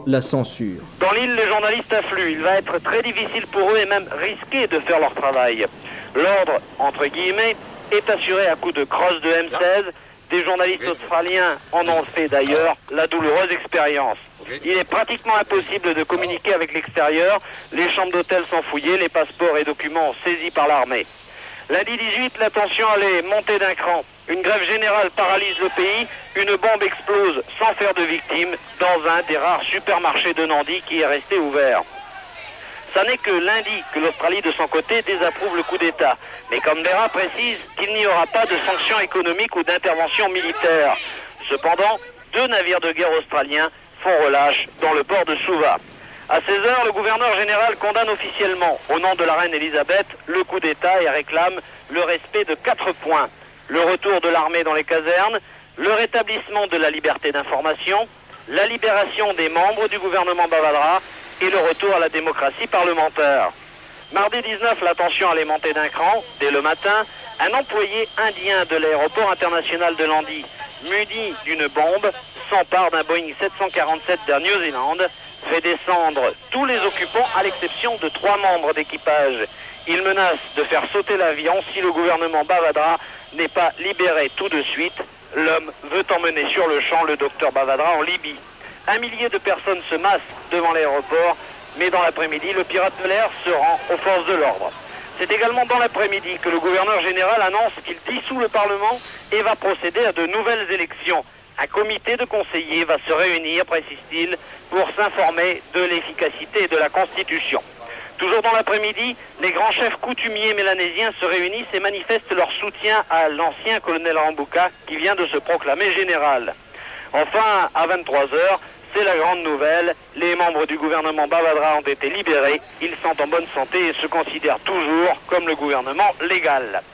la censure. Dans l'île, les journalistes affluent. Il va être très difficile pour eux et même risqué de faire leur travail. L'ordre, entre guillemets, est assuré à coups de crosses de M16. Des journalistes australiens en ont fait d'ailleurs la douloureuse expérience. Il est pratiquement impossible de communiquer avec l'extérieur. Les chambres d'hôtel sont fouillées, les passeports et documents saisis par l'armée. Lundi 18, la tension allait monter d'un cran. Une grève générale paralyse le pays. Une bombe explose sans faire de victimes dans un des rares supermarchés de Nandi qui est resté ouvert. Ça n'est que lundi que l'Australie, de son côté, désapprouve le coup d'État. Mais Canberra précise qu'il n'y aura pas de sanctions économiques ou d'intervention militaire. Cependant, 2 navires de guerre australiens font relâche dans le port de Suva. À 16h, le gouverneur général condamne officiellement, au nom de la reine Elisabeth, le coup d'État et réclame le respect de 4 points. Le retour de l'armée dans les casernes, le rétablissement de la liberté d'information, la libération des membres du gouvernement Bavadra et le retour à la démocratie parlementaire. Mardi 19, la tension allait monter d'un cran. Dès le matin, un employé indien de l'aéroport international de Nadi, muni d'une bombe, s'empare d'un Boeing 747 d'Air New Zealand, fait descendre tous les occupants à l'exception de 3 membres d'équipage. Il menace de faire sauter l'avion si le gouvernement Bavadra n'est pas libéré tout de suite. L'homme veut emmener sur le champ le docteur Bavadra en Libye. 1 millier de personnes se massent devant l'aéroport, mais dans l'après-midi, le pirate de l'air se rend aux forces de l'ordre. C'est également dans l'après-midi que le gouverneur général annonce qu'il dissout le Parlement et va procéder à de nouvelles élections. Un comité de conseillers va se réunir, précise-t-il, pour s'informer de l'efficacité de la Constitution. Toujours dans l'après-midi, les grands chefs coutumiers mélanésiens se réunissent et manifestent leur soutien à l'ancien colonel Rambuka qui vient de se proclamer général. Enfin, à 23h, c'est la grande nouvelle, les membres du gouvernement Bavadra ont été libérés, ils sont en bonne santé et se considèrent toujours comme le gouvernement légal.